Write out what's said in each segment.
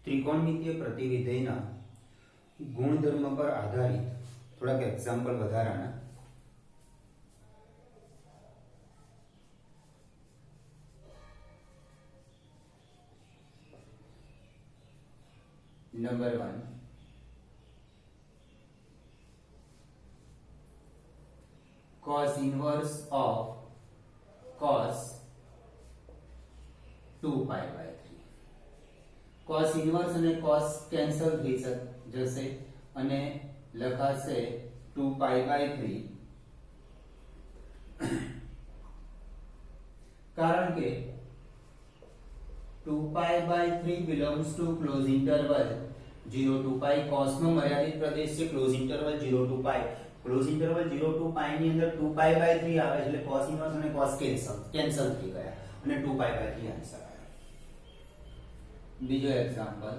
ત્રિકોણમિતીય પ્રતિવિધેયના ગુણધર્મ પર આધારિત થોડાક એક્ઝામ્પલ વધારાના. Number 1, cos inverse of cos 2 pi by 3. cos inverse અને cos કેન્સલ થઈ જશે અને લખાશે 2 pi by 3. કારણ કે 2 pi by 3 belongs to close interval 0 to pi. cos નો મર્યાદિત પ્રદેશ છે close interval 0 to pi. Close interval 0 to pi ની અંદર 2 pi by 3 આવે છે એટલે cos ઇન્વર્સ અને cos કેન્સલ થઈ ગયા અને 2 pi by 3 આન્સર આવ્યો. બીજો example,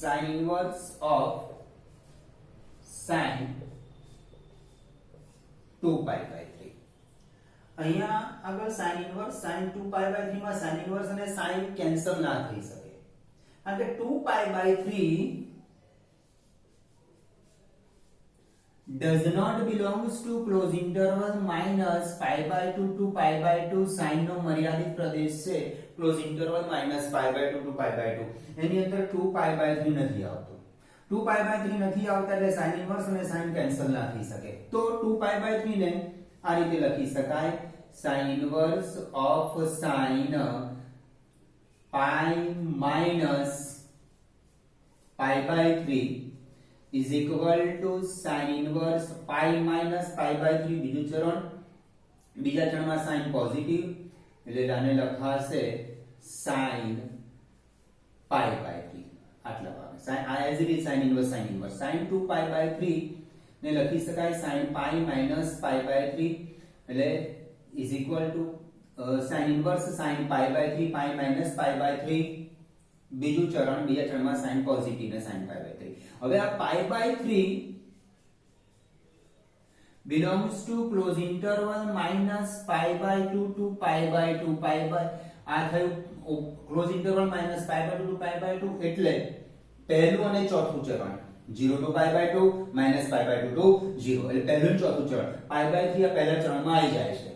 sin inverse of sin 2 pi by 3. અહીંયા આગળ sin inverse sin 2 pi by 3 માં sin inverse અને sin કેન્સલ ના થઈ શકે કારણ કે 2 pi by 3 does not belongs to close interval minus pi by 2 to pi by 2. sin નો મર્યાદિત પ્રદેશ છે close interval minus pi by 2 to pi by 2. એની અંદર 2 pi by 3 નથી આવતો. 2 pi by 3 નથી આવતા એટલે sin ઇન્વર્સ અને sin કેન્સલ ના થઈ શકે. તો 2 pi by 3 ને આ રીતે લખી શકાય, sin inverse of sin pi minus pi by 3 is equal to sin inverse pi minus pi by 3. બીજું ચરણ, બીજા ચરણમાં sin પોઝિટિવ એટલે આને લખાશે sin pi by 3. આટલા ભાગ sin as it is sin inverse sin 2 pi by 3 ને લખી શકાય sin pi minus pi by 3 એટલે is equal to sin inverse sin pi by 3 pi minus pi by 3. બીજું ચરણ, બીજા ચરણમાં sin પોઝિટિવ ને sin pi by 3. હવે આ pi by 3 belongs to close interval minus pi by 2 to pi by 2 pi by આ થયું close interval minus pi by 2 to pi by 2 એટલે પહેલું અને ચોથું ચરણ 0 to pi by 2 minus pi by 2 to 0 એટલે પહેલું ચોથું ચરણ pi by 3 આ પહેલા ચરણમાં આવી જાય છે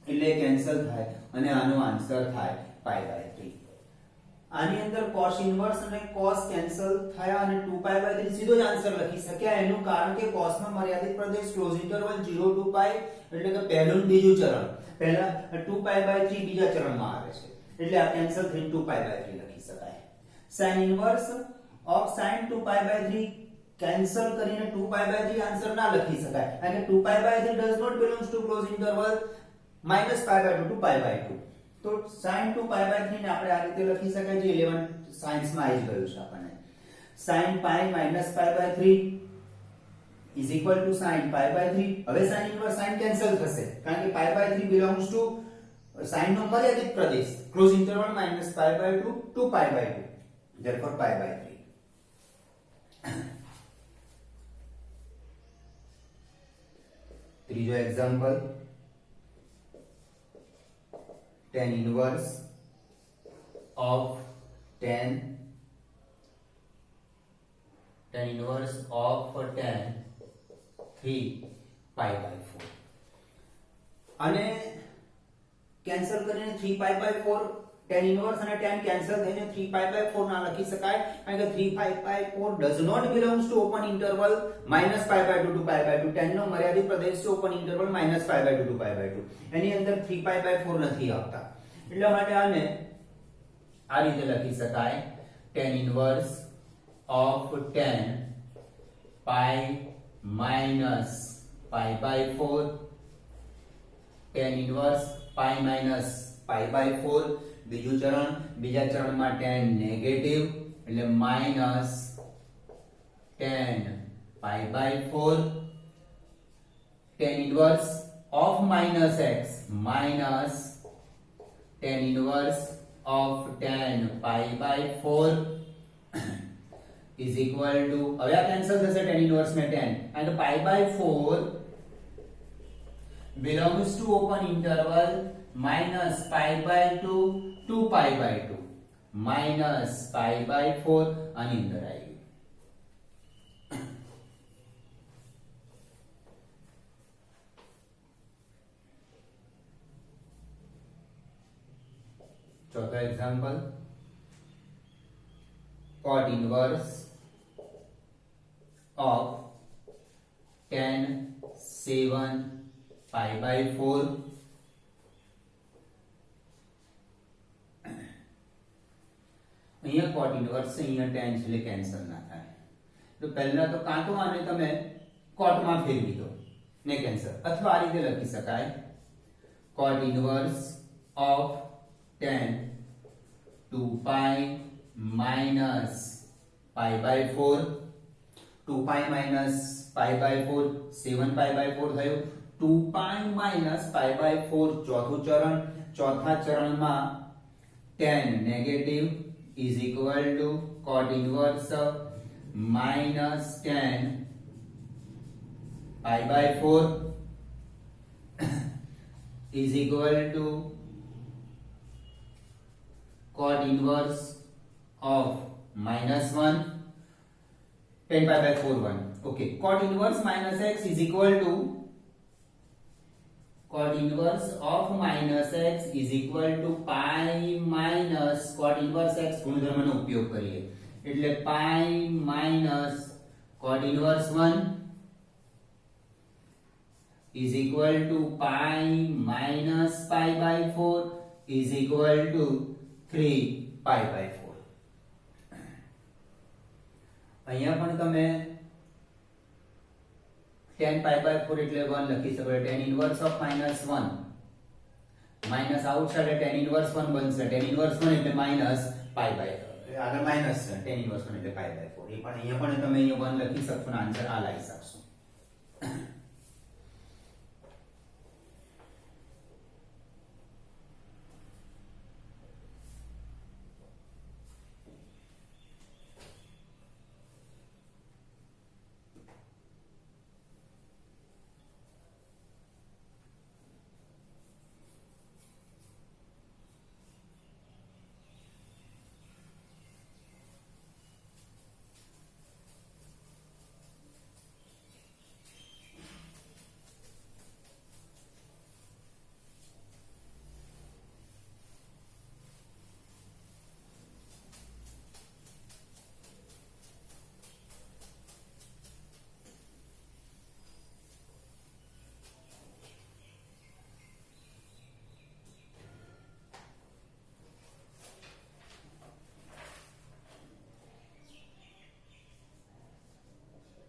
એટલે કેન્સલ થાય અને આનો આન્સર થાય pi by 3. આની અંદર cos ઇન્વર્સ અને cos કેન્સલ થયા અને 2 pi by 3 સીધો જ આન્સર લખી શક્યા. એનું કારણ કે cos નો મર્યાદિત પ્રદેશ ક્લોઝ ઇન્ટરવલ 0 to pi એટલે કે પહેલું અને બીજું ચરણ, પહેલા 2 pi by 3 બીજા ચરણમાં આવે છે એટલે આ કેન્સલ થઈને 2 pi by 3 લખી શકાય. sin inverse of sin 2 pi by 3 cancel કરીને 2 pi by 3 આન્સર ના લખી શકાય કારણ કે 2 pi by 3 does not belongs to close interval minus pi by 2 to pi by 2. તો sin 2 pi by 3 ને આપણે આ રીતે લખી શકાય જે 11 સાયન્સ માં આવી ગયું છે આપણને. sin pi minus pi by 3 is equal to sin pi by 3. હવે sin inverse sin કેન્સલ થશે કારણ કે pi by 3 belongs to sin નો મર્યાદિત પ્રદેશ close interval minus pi by 2 to pi by 2 therefore pi by 3. ત્રીજો example, tan inverse of tan 3 pi by 4 અને cancel કરીને 3 pi by 4 tan inverse અને tan કેન્સલ થઈને 3 pi by 4 ના લખી શકાય કારણ કે 3 pi by 4 does not belongs to open interval minus pi by 2 to pi by 2. tan નો મર્યાદિત પ્રદેશ છે open interval minus pi by 2 to pi by 2. એની અંદર 3 pi by 4 નથી આવતા એટલા માટે આને આ રીતે લખી શકાય, tan inverse of tan pi minus pi by 4 tan inverse pi minus pi by 4. બીજું ચરણ, બીજા ચરણમાં tan નેગેટિવ એટલે minus tan pi by 4 tan inverse of minus x minus tan inverse of tan pi by 4 is equal to, હવે આ cancel થશે tan inverse ને tan and pi by 4 belongs to open interval minus pi by 2 2 pi by 2 minus pi by 4 આની અંદર આવી ગયું. ચોથો example cot inverse of tan 7 pi by 4 અહીંયા cot inverse છે, અહીંયા tan છે એટલે કેન્સલ ના થાય. તો પહેલા તો કાં તો આને તમે cot માં ફેરવી દો ને કેન્સલ, અથવા આ રીતે લખી શકાય cot inverse of tan 2 pi minus pi by 4 2 pi minus pi by 4 7 pi by 4 થયું. 2 pi minus pi by 4 ચોથું ચરણ, ચોથા ચરણમાં tan negative is equal to cot inverse minus tan pi by 4 is equal to cot inverse of minus 1 10 pi by 4 1. Okay, cot inverse minus x is equal to cot inverse of minus x is equal to pi minus cot inverse x ગુણધર્મનો ઉપયોગ કરીએ એટલે pi minus cot inverse 1 is equal to pi minus pi by 4 is equal to 3 pi by 4. અહીંયા પણ તમે tan pi by 4 એટલે 1 લખી શકો. tan inverse of minus 1 minus outside tan inverse 1 બનશે. tan inverse 1 એટલે minus pi by આગળ minus છે, tan inverse 1 એટલે pi by 4. એ પણ અહીંયા પણ તમે અહીંયા 1 લખી શકશો અને આન્સર આ લઈ શકશો.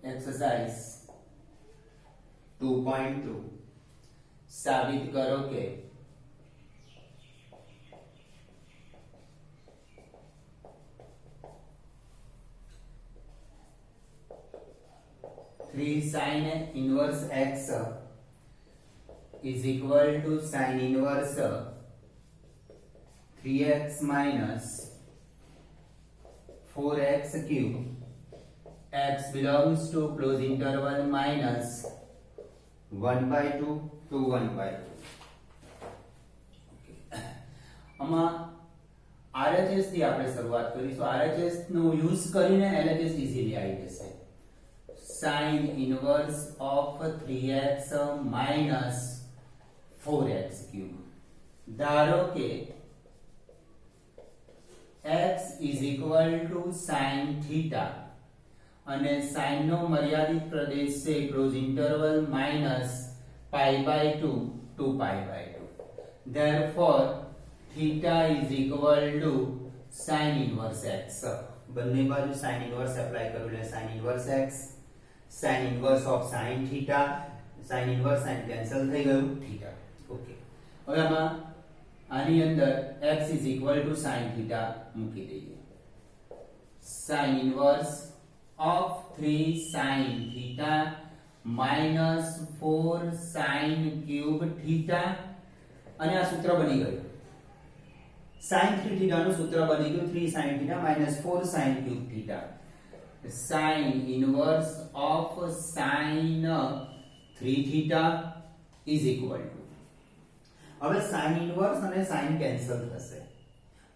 एक्सरसाइज 2.2 साबित करो के three sine inverse x is equal to sine inverse 3x minus 4x cube x belongs to close interval minus 1 by 2 to 1 by 2. આમાં RHS થી આપણે શરૂઆત કરીશું. RHS નો યુઝ કરીને LHS ઇઝીલી આવી જશે. sin inverse of 3x minus 4x cube. ધારો કે x is equal to sin theta અને sin નો મર્યાદિત પ્રદેશ છે close interval minus pi by 2 2 pi by 2. therefore theta is equal to sin inverse x. બંને બાજુ sin inverse એપ્લાય કરું એટલે sin inverse x, sin inverse of sin theta, sin inverse sin cancel થઈ ગયું theta. ઓકે, હવે આમાં આની અંદર x is equal to sin theta મૂકી દઈએ. sin inverse of 3 sin theta minus 4 sin cube theta અને આ સૂત્ર બની ગયું. sin 3 theta નું સૂત્ર બની ગયું 3 sin theta minus 4 sin cube theta. sin inverse of sin 3 theta is equal to, હવે sin ઇન્વર્સ અને sin કેન્સલ થશે,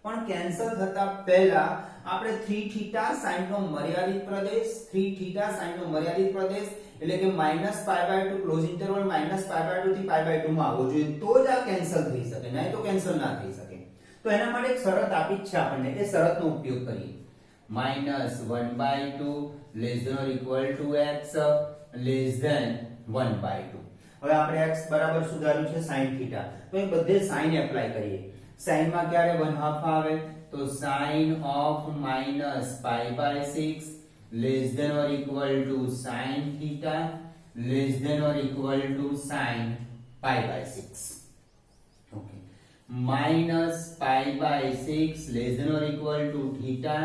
પણ કેન્સલ થતા પહેલા આપણે 3 થીટા sin નો મર્યાદિત પ્રદેશ 3 થીટા sin નો મર્યાદિત પ્રદેશ એટલે કે -π/2 ક્લોઝ ઇન્ટરવલ -π/2 થી π/2 માં આવવો જોઈએ, તો જ આ કેન્સલ થઈ શકે, નહીં તો કેન્સલ ના થઈ શકે. તો એના માટે એક શરત આપી જ છે આપણને, એ શરતનો ઉપયોગ કરીએ. -1/2 less than or equal to x less than 1/2. હવે આપણે x બરાબર સુધાર્યું છે sin થીટા, તો એ બધે sin એપ્લાય કરીએ. sin માં ક્યારે 1/2 આવે, તો sin of -π/6 less than or equal to sin theta less than or equal to sin π/6. Okay, -π/6 less than or equal to theta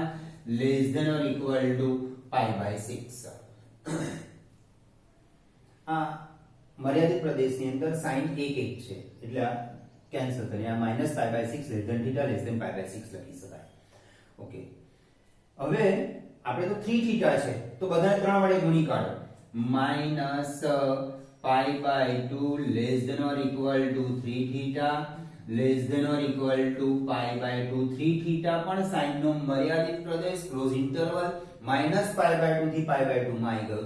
less than or equal to π/6. આ મર્યાદિત પ્રદેશની અંદર sin 1 1 છે, એટલે આ કેન્સલ કરીએ. આ -π/6 less than theta less than π/6 લખી શકાય. ઓકે, હવે આપણે તો 3 થીટા છે, તો બધાને 3 વડે ગુણી કાઢો. -π/2 less than or equal to 3 theta less than or equal to π/2. 3 theta પણ sin નો મર્યાદિત પ્રદેશ ક્લોઝ ઇન્ટરવલ -π/2 થી π/2 માં આવી ગયો.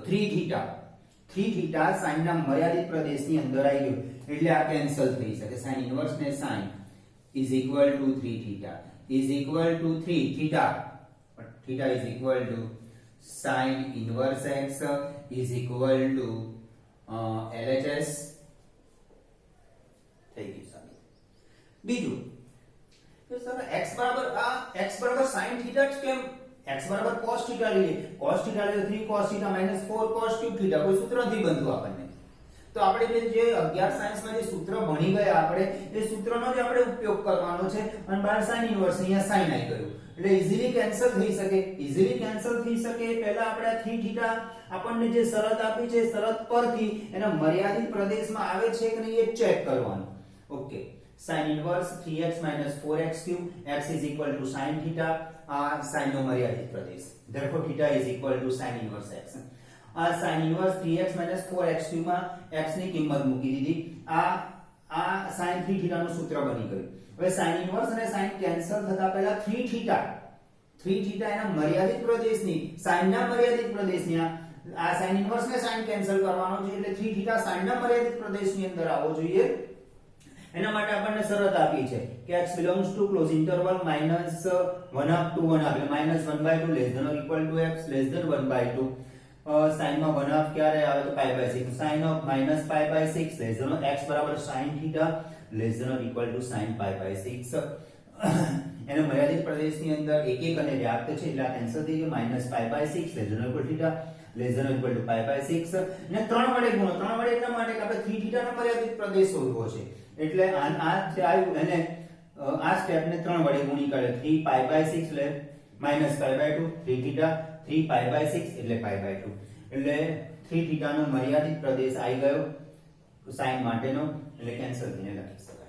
3 theta sin ના મર્યાદિત પ્રદેશની અંદર આવી ગયો, એટલે આ કેન્સલ થઈ શકે. sin ઇન્વર્સ ને sin is equal to 3 theta is equal to 3 theta, but theta is equal to sin inverse x is equal to LHS થઈ ગયું સાહેબ. બીજું કે સર x બરાબર sin theta જ કેમ, x બરાબર cos theta લઈએ, cos theta એટલે 3 cos theta - 4 cos cube theta, કોઈ સૂત્ર નથી બનતું આપણને. તો આપણે જે 11 સાયન્સમાં જે સૂત્ર ભણી ગયા આપણે, એ સૂત્રનો જ આપણે ઉપયોગ કરવાનો છે, અને બહાર sin ઇન્વર્સ અહીંયા sin આવી ગયું, એટલે ઈઝીલી કેન્સલ થઈ શકે. પહેલા આપણે 3 થીટા આપણને જે શરત આપી છે, શરત પરથી એના મર્યાદિત પ્રદેશમાં આવે છે કે નહીં એ ચેક કરવાનું. Okay, sin inverse 3x - 4x3 x is equal to sin theta, આ sin નો મર્યાદિત પ્રદેશ, therefore theta is equal to sin inverse x. આ sin ઇન્વર્સ 3x - 4x3 માં x ની કિંમત મૂકી દીધી, આ sin 3 થીટા નું સૂત્ર બની ગયું. હવે sin ઇન્વર્સ અને sin કેન્સલ થતા પહેલા 3 થીટા એના મર્યાદિત પ્રદેશની, sin ના મર્યાદિત પ્રદેશની, આ sin ઇન્વર્સ ને sin કેન્સલ કરવાનો છે, એટલે 3 થીટા sin ના મર્યાદિત પ્રદેશની અંદર આવવો જોઈએ. એના માટે આપણને શરત આપી છે કે x belongs to close interval -1/2 એટલે -1/2 less than or equal to x less than 1/2. sin માં 1/2 ક્યારે આવે, તો π/6. sin of -π/6 less than x બરાબર sin theta less than or equal to sin π/6. એનો મર્યાદિત પ્રદેશની અંદર 1 1 અને વ્યાપ્ત છે, એટલે આ કેન્સલ થઈ ગયું. -π/6 less than or equal to theta less than or equal to π/6 ને 3 વડે ગુણો. 3 વડે એટલા માટે કે આપણે 3 થીટા નો મર્યાદિત પ્રદેશ શોધવો છે, એટલે આ જે આવ્યું એને આ સ્ટેપ ને 3 વડે ગુણી કાઢે. 3 π/6 એટલે -π/2, 3 થીટા 3 π/6 એટલે π/2, એટલે 3 થીટા નો મર્યાદિત પ્રદેશ આવી ગયો sin માટેનો, એટલે કેન્સલ થઈને લખી શકાય.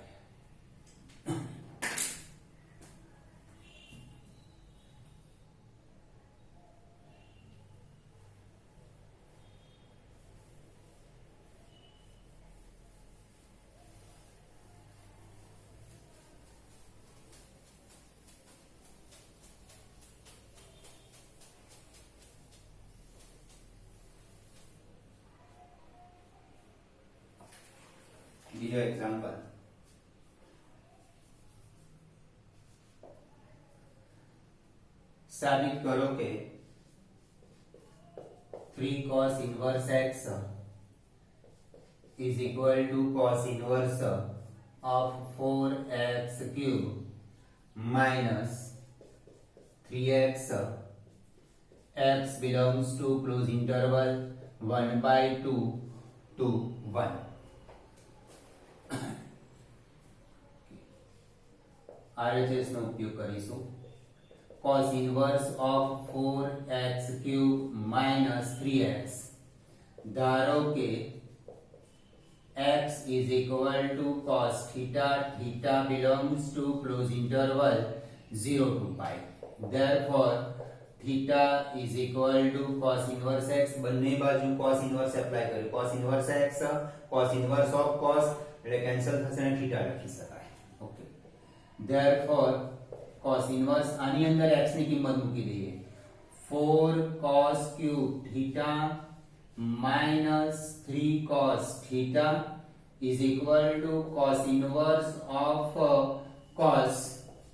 બીજો એક્ઝામ્પલ, સાબિત કરો કે 3 cos inverse x is equal to cos inverse of 4x cube minus 3x. x belongs to close interval 1/2 to 1. RHS નો ઉપયોગ કરીશું. cos inverse of 4x cube minus 3x. ધારો કે x is equal to cos theta, theta belongs to close interval 0 to pi. Therefore, theta is equal to cos inverse x. બંને બાજુ cos inverse apply કર્યું. cos inverse x, cos inverse of cos એટલે cancel થશે અને theta લખી શકાય. Okay, therefore cos inverse આની અંદર x ની કિંમત મૂકી દઈએ. 4 cos cube theta minus 3 cos theta is equal to cos inverse of cos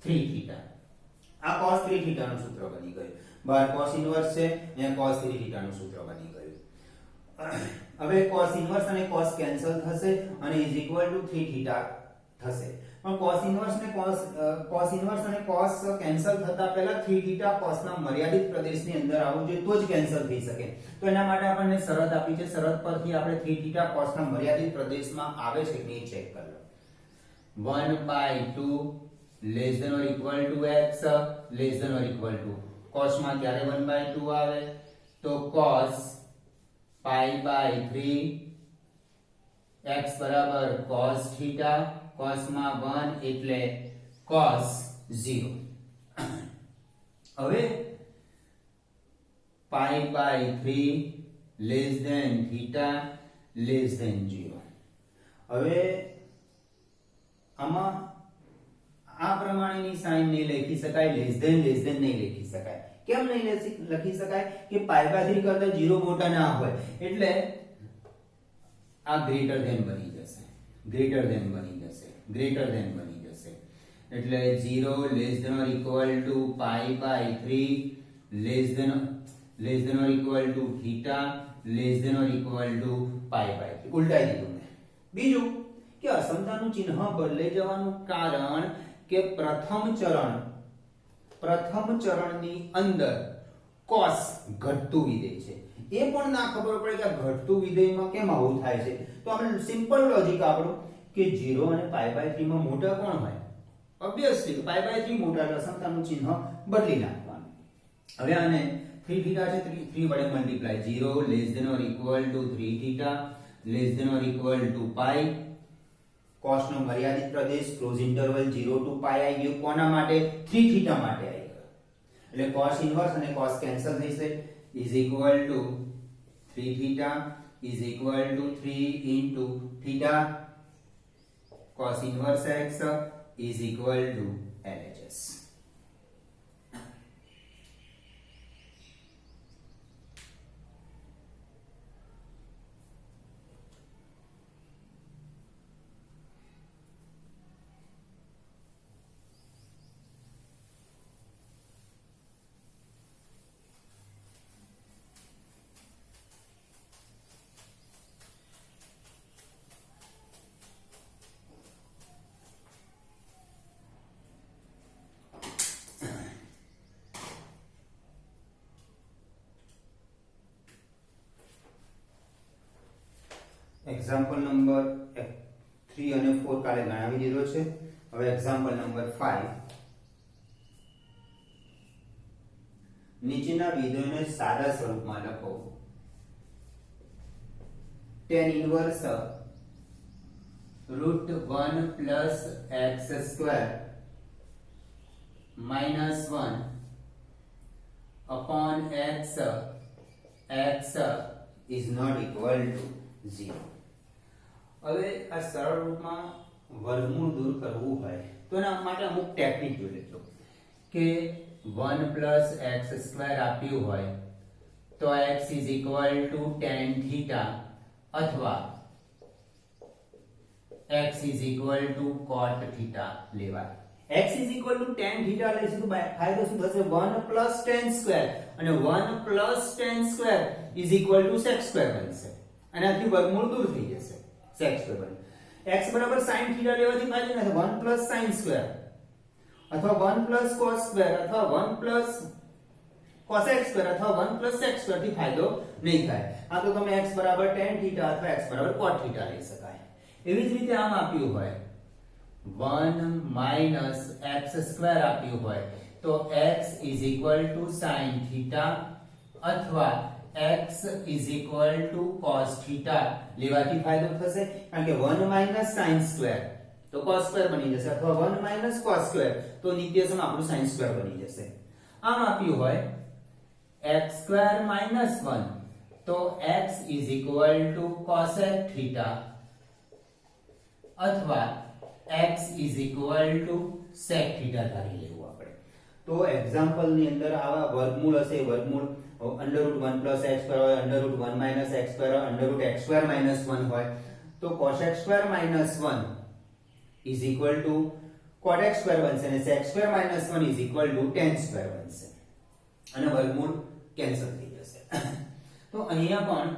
3 theta. આ cos 3 theta નું સૂત્ર બની ગયું. બહાર cos inverse છે, અહીંયા cos 3 theta નું સૂત્ર બની ગયું. હવે cos inverse અને cos કેન્સલ થશે અને is equal to 3 theta થશે. પણ cos inverse અને cos કેન્સલ થતા પહેલા 3 theta cos ના મર્યાદિત પ્રદેશની અંદર આવવું જોઈએ તો જ કેન્સલ થઈ શકે. તો એના માટે આપણને શરત આપી છે. શરત પરથી આપણે 3 theta cos ના મર્યાદિત પ્રદેશમાં આવે છે કે નહીં ચેક કરી લો. 1/2 less than or equal to x less than or equal to cos માં ક્યારે 1/2 આવે તો cos pi/3 x બરાબર cos theta cos માં 1 એટલે cos 0. હવે pi/3 less than theta less than 0. હવે આમાં આ પ્રમાણેની સાઇન નહીં લખી શકાય, લેસ ધેન નહીં લખી શકાય. કેમ નહીં લખી શકાય કે pi/3 કરતા 0 મોટા ના હોય એટલે આ ગ્રેટર ધેન બની જશે, ગ્રેટર ધેન બની જશે. એટલે 0 less than or equal to pi/3 less than or equal to theta less than or equal to pi/3. ઉલટાઈ દીધું મેં. બીજું કે અસમતાનું ચિહ્ન બદલાઈ જવાનું કારણ કે પ્રથમ ચરણની અંદર cos ઘટતું વિધેય છે. એ પણ ના ખબર પડે કે આ ઘટતું વિધેયમાં કેમ આવું થાય છે. તો આપણે સિમ્પલ લોજિક આપણું કે 0 અને pi/3 માં મોટા કોણ હોય? ઓબ્વિયસલી pi/3 મોટા એટલે અસમતાનું ચિહ્ન બદલી નાખવાનું. હવે આને 3 થીટા છે 3 વડે multiply 0 less than or equal to 3 theta less than or equal to pi. cos નો મર્યાદિત પ્રદેશ ક્લોઝ ઇન્ટરવલ 0 to pi આવી ગયો. કોના માટે? 3 થીટા માટે આવી ગયો. એટલે cos ઇન્વર્સ અને cos કેન્સલ થશે is equal to 3 theta is equal to 3 into theta cos inverse x is equal to LHS. Example number 3 અને 4 કાલે ગણાવી દીધો છે. હવે એક્ઝામ્પલ નંબર 5. નીચેના વિધેયોને સાદા સ્વરૂપમાં લખો. tan inverse √1 plus x square minus 1 upon x is not equal to 0. હવે આ સરળ રૂપમાં વર્ગમૂળ દૂર કરવું હોય તો એના માટે અમુક ટેકનિક જોઈ લેજો કે 1 plus x square આપ્યું હોય તો x is equal to tan theta અથવા x is equal to cot theta લેવાય. x is equal to tan theta લઈશું તો ફાયદો શું થશે? 1 plus tan square અને 1 plus tan square is equal to sec square બનશે. આનાથી વર્ગમૂળ દૂર થઈ જશે. sec square બને. x બરાબર sin theta લેવાથી ફાયદો નથી. 1 plus sin square અથવા 1 plus cos square અથવા 1 plus cosec square અથવા 1 plus sec square થી ફાયદો નહીં થાય. આ તો તમે x બરાબર tan theta અથવા x બરાબર cot theta લઈ શકાય. એવી જ રીતે આમ આપ્યું હોય 1 minus x square આપ્યું હોય તો x is equal to sin theta અથવા x is equal to cos theta લેવાથી ફાયદો થશે કારણ કે 1 minus sin square તો cos square બની જશે અથવા 1 minus cos square તો નિત્યસમ આપણું sin square બની જશે. આમ આપ્યું હોય x square minus 1 તો x is equal to cosec theta અથવા x sec θ ધારી લેવું આપણે. તો એક્ઝામ્પલ ની અંદર આવા વર્ગમૂળ હશે, વર્ગમૂળ √1 + x² હોય, √1 - x² હોય, √x² - 1 હોય. તો cos x² - 1 cot x² બનશે અને sec² - 1 tan² બનશે અને વર્ગમૂળ કેન્સલ થઈ જશે. તો અહીંયા પણ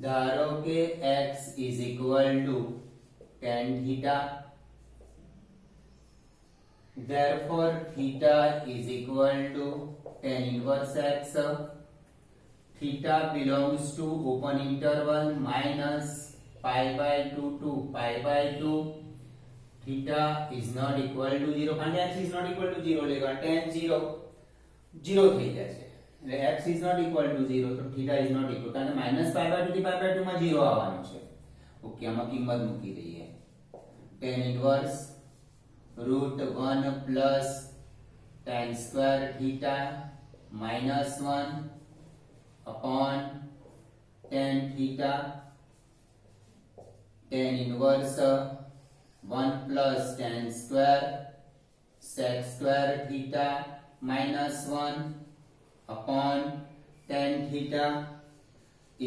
ધારો કે x tan θ, therefore theta tan inverse x, theta belongs to open interval -π/2 to π/2, theta is not equal to 0 and x is not equal to 0 લેगा tan 0 થઈ જશે એટલે x is not equal to 0 તો theta is not equal કારણ કે -π/2 થી π/2 માં 0 આવવાનું છે. ઓકે, આમાં કિંમત મૂકી દઈએ. tan inverse √1 plus tan square theta -1 upon tan theta, tan inverse 1 plus tan square sec² theta -1 upon tan theta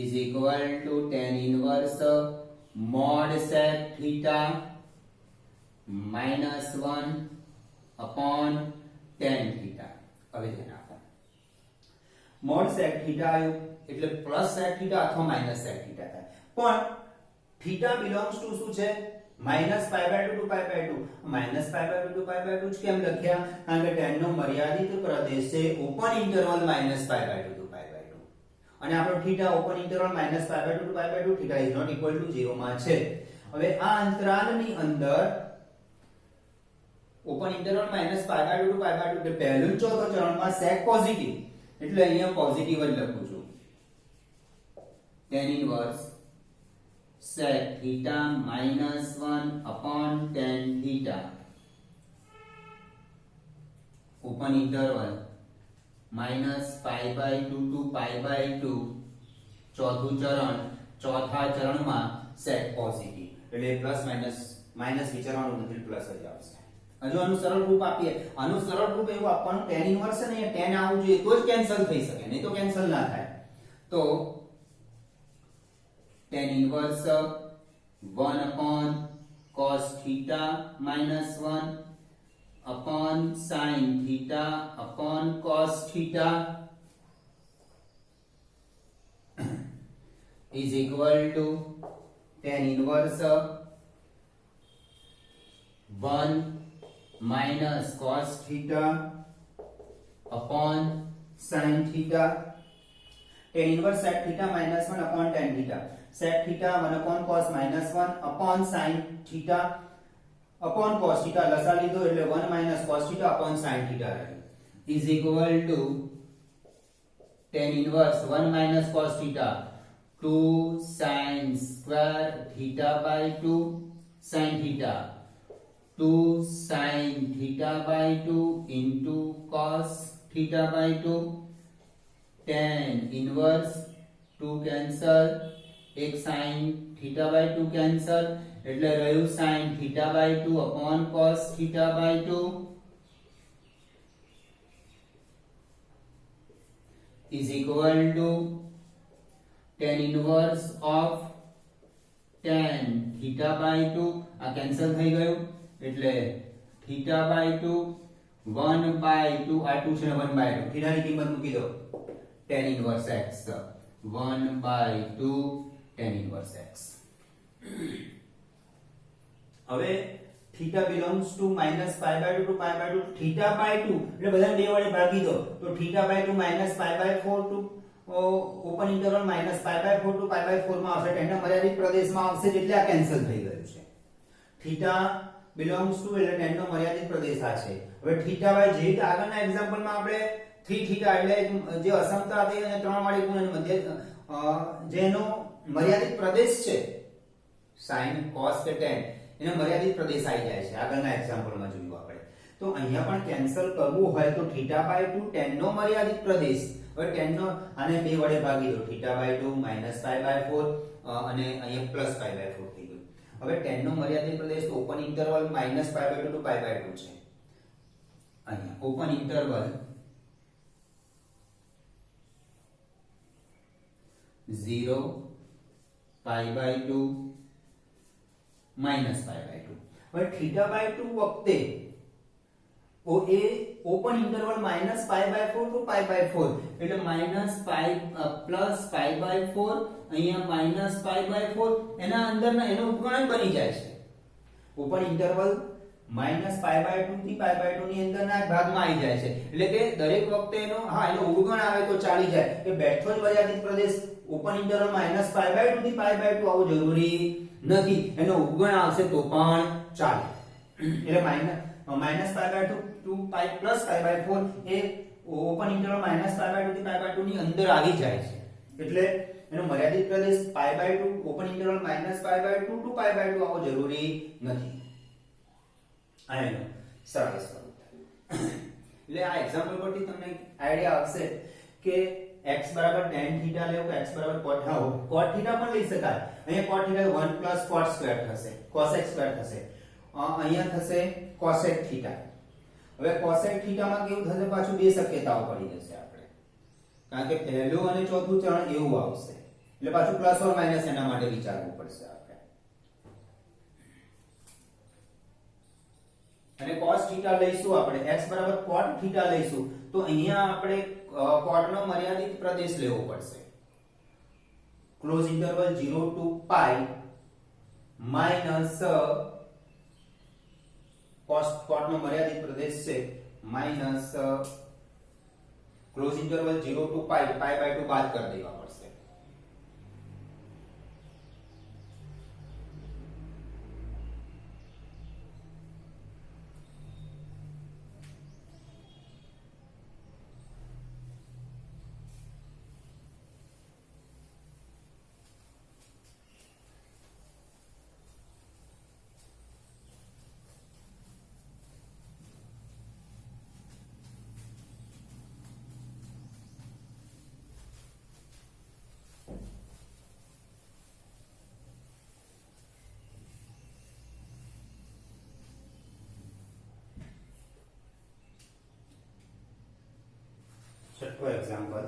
is equal to tan inverse mod sec theta -1 upon tan theta. હવે ધ્યાન આપો, mod sec theta આવ્યું એટલે plus sec theta અથવા minus sec theta થાય. પણ theta belongs to શું છે? -π/2 to π/2. -π/2 to π/2 જ કેમ લખ્યા? કારણ કે tan નો મર્યાદિત પ્રદેશ છે ઓપન ઇન્ટરવલ -π/2 to π/2 અને આપણો theta open interval -π/2 to π/2, theta is not equal to 0 માં છે. હવે આ અંતરાલની અંદર ઓપન ઇન્ટરવલ -π/2 to π/2 એટલે પહેલું ચોથો ચરણમાં sec પોઝિટિવ એટલે અહીંયા પોઝિટિવ જ લખું છું. tan inverse sec theta -1 upon tan theta open interval -π/2 to π/2 ચોથું ચરણ, ચોથા ચરણમાં sec પોઝિટિવ એટલે પ્લસ માઈનસ વિચારવાનું નથી, પ્લસ જ આવશે. હજુ આનું સરળ રૂપ આપીએ. આનું સરળ રૂપ એવું આપવાનું tan ઇન્વર્સ ને tan આવવું જોઈએ તો જ કેન્સલ થઈ શકે, નહીં તો કેન્સલ ના થાય. તો tan inverse 1 upon cos theta -1 upon sin theta upon cos theta is equal to tan inverse 1 minus cos theta upon sin theta. tan inverse sec theta -1 upon tan theta, sec theta 1 upon cos -1 upon sin theta upon cos theta લસા લીધો એટલે 1 minus cos theta upon sin theta રહ્યું is equal to tan inverse 1 minus cos theta 2 sin square theta by 2 sin theta 2 sin theta by 2 into cos theta by 2 tan inverse 2 cancel, एक sin theta by 2 cancel એટલે રહ્યું sin theta by 2 upon cos theta by 2 is equal to tan inverse of tan theta by 2 આ cancel થઈ ગયું એટલે theta by 2 1 by 2 આ 2 છે 1 by 2 theta ની કિંમત મૂકી દો tan inverse x 1 by 2 tan inverse x. હવે theta belongs to -π/2 to π/2, theta by 2 એટલે બધાને બે વડે ભાગી દો તો theta by 2 -π/4 to open interval -π/4 to π/4 માં આવશે. તેના મર્યાદિત પ્રદેશમાં આવશે એટલે આ કેન્સલ થઈ ગયું છે. theta belongs to એટલે તેનો મર્યાદિત પ્રદેશ આ છે. હવે theta by જે રીતે આગળના એક્ઝામ્પલમાં આપણે 3 theta એટલે જે અસમતા હતી અને ત્રણ વાળી ગુણ અને મધ્ય જેનો મર્યાદિત પ્રદેશ છે sin cos કે tan એનો મર્યાદિત પ્રદેશ આવી જાય છે. આગળના એક્ઝામ્પલમાં જોયું આપણે. તો અહીંયા પણ કેન્સલ કરવું હોય તો theta by 2 tan નો મર્યાદિત પ્રદેશ. હવે tan નો આને 2 વડે ભાગી દો θ/2 -π/4 અને અહીંયા +π/4 થઈ ગયું. હવે tan નો મર્યાદિત પ્રદેશ તો ઓપન ઇન્ટરવલ -π/2 to π/2 છે. અહીંયા ઓપન ઇન્ટરવલ 0 π/2 -π/2. હવે θ/2 વખતે એ ઓપન ઇન્ટરવલ -π/4 to π/4 એટલે -π+π/4 અહીંયા -π/4 એના અંદરના એનો ઉપગણન બની જાય છે. ઓપન ઇન્ટરવલ -π/2 થી π/2 ની અંદરના ભાગમાં આવી જાય છે. એટલે કે દરેક વખતે એનો એનો ઉપગણ આવે તો ચાલી જાય કે બેઠો જ મર્યાદિત પ્રદેશ ઓપન ઇન્ટરવલ -π/2 થી π/2 આવો જરૂરી નથી. એનો ઉપગણ આવશે તો પણ ચાલે. એટલે -π/2 to π+π/4 એ ઓપન ઇન્ટરવલ -π/2 થી π/2 ની અંદર આવી જાય છે. એટલે એનો મર્યાદિત પ્રદેશ π/2 ઓપન ઇન્ટરવલ -π/2 to π/2 આવો જરૂરી નથી. આ એનો સરળ સ્વરૂપ થયું. એટલે આ એક્ઝામ્પલ પરથી તમને આઈડિયા આવશે કે x tan θ લેવું કે x cot cot θ પણ લઈ શકાય. અહીંયા cot θ 1 cot સ્ક્વેર થશે, cosec સ્ક્વેર થશે. અહીંયા થશે cosec θ. હવે cosec θ માં કેવું થશે પાછું બે શક્યતાઓ પડી જશે આપણે. કારણ કે પહેલું અને ચોથું ચરણ એવું આવશે. એટલે પાછું પ્લસ ઓર માઈનસ એના માટે વિચારવું પડશે આપણે. અને cos θ લઈશું આપણે x cot θ લઈશું તો અહીંયા આપણે cot નો મર્યાદિત પ્રદેશ લેવો પડશે. Close interval 0 to π minus cot નો મર્યાદિત પ્રદેશ છે માઈનસ ક્લોઝ ઇન્ટરવલ 0 to π π/2 બાદ કરી દેવા પડશે. छठो example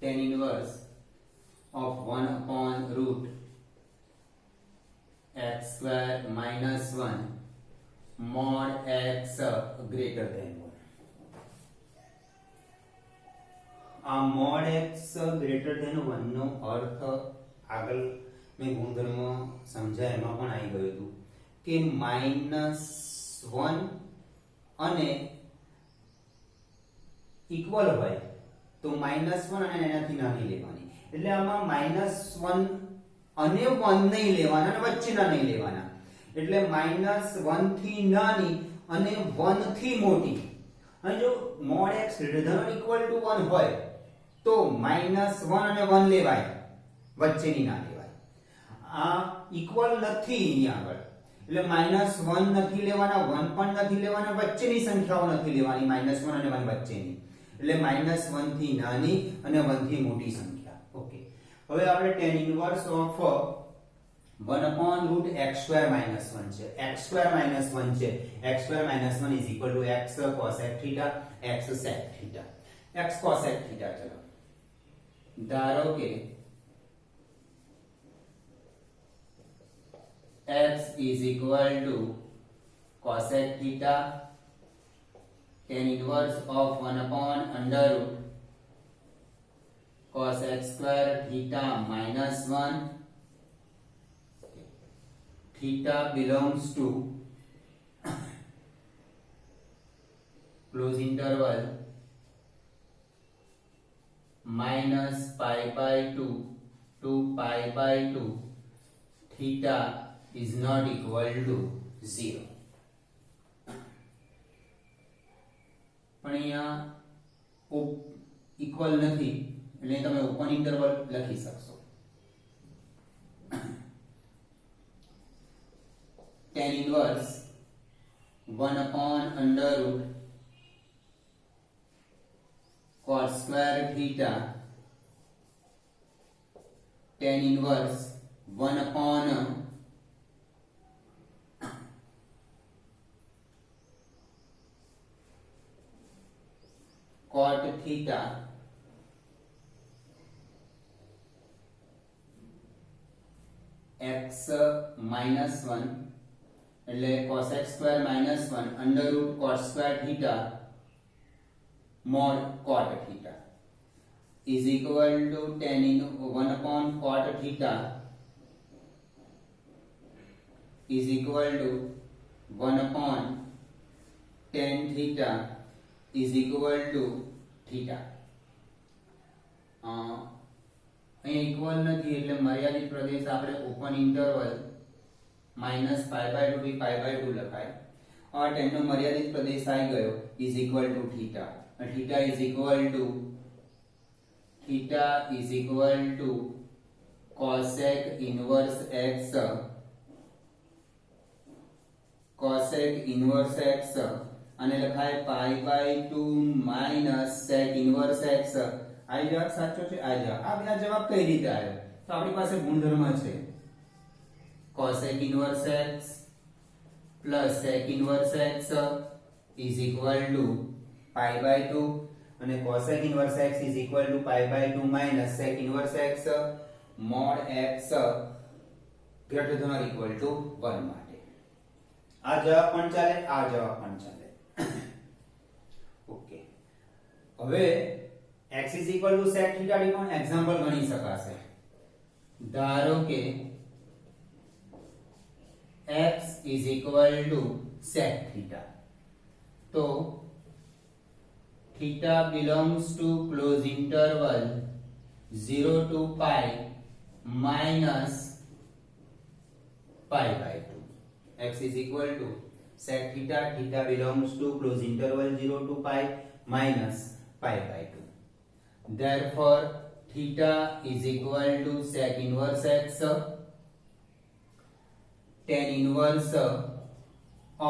tan inverse of 1 upon root x square minus 1 mod x greater than 1. આ mod x greater than 1 નો અર્થ આગળ મેં ગુણધર્મ સમજાય એમાં પણ આવી ગયું હતું કે -1 અને ઇક્વલ હોય તો -1 અને એનાથી નાની લેવાની. એટલે આમાં -1 અને 1 નહીં લેવાના અને વચ્ચેના નહીં લેવાના. એટલે -1 થી નાની અને 1 થી મોટી. અને જો mod x greater than or equal to 1 હોય તો -1 અને 1 લેવાય, વચ્ચેની ના લેવાય. આ ઇક્વલ નથી અહીંયા આગળ એટલે -1 નથી લેવાના, 1 પણ નથી લેવાના, વચ્ચેની સંખ્યાઓ નથી લેવાની, -1 અને 1 વચ્ચેની. એટલે -1 થી નાની અને 1 થી મોટી સંખ્યા. ઓકે, હવે આપણે tan inverse of 1 upon root x square minus 1 છે. x square minus 1 છે. x square minus 1 is equal to x cosec theta, x sec theta. x cosec theta ચલો ધારો કે x is equal to cosec theta tan inverse of 1 upon under root cos x square theta minus 1. Theta belongs to close interval minus pi by 2 to pi by 2. Theta is not equal to 0. પણ અહીંયા equal નથી એટલે તમે open interval લખી શકશો. tan inverse 1 upon under root cos square theta tan inverse 1 upon cot theta x minus 1 એટલે cos x square minus 1 under root cot square theta mod cot theta is equal to tan in 1 upon cot theta is equal to 1 upon tan theta is equal to theta. અહીં equal નથી એટલે મર્યાદિત પ્રદેશ આપણે open interval -π/2 થી π/2 લખાય और ટેનનો મર્યાદિત પ્રદેશ આવી ગયો is equal to theta and theta is equal to cosec inverse x અને લખાય π/2 minus sec inverse x. આ જવાબ સાચો છે. આ જવાબ કઈ રીતે આવ્યો? તો આપણી પાસે ગુણધર્મ છે cosec inverse x plus sec inverse x is equal to π/2 અને cosec inverse x is equal to π/2 minus sec inverse x mod x greater than or equal to 1 માટે. આ જવાબ પણ ચાલે, આ જવાબ પણ ચાલે. ઓકે, હવે x is equal to sec theta D પણ એક્ઝામ્પલ ગણી શકાશે. ધારો કે x is equal to sec theta, તો theta belongs to close interval 0 to pi minus pi/2. x is equal to sec theta, theta belongs to close interval 0 to pi minus pi/2. Therefore theta is equal to sec inverse x tan inverse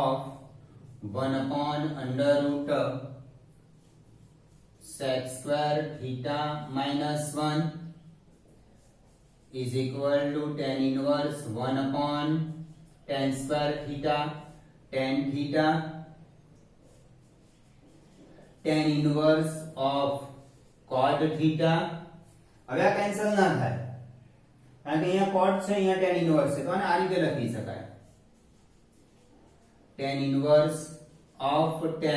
of 1 upon under root sec square theta minus 1 is equal to tan inverse 1 upon tan square theta tan theta tan inverse of cot theta. હવે આ cancel ના થાય કારણ કે અહીંયા cot છે, અહીંયા tan inverse છે, તો આને આ રીતે લખી શકાય tan inverse of tan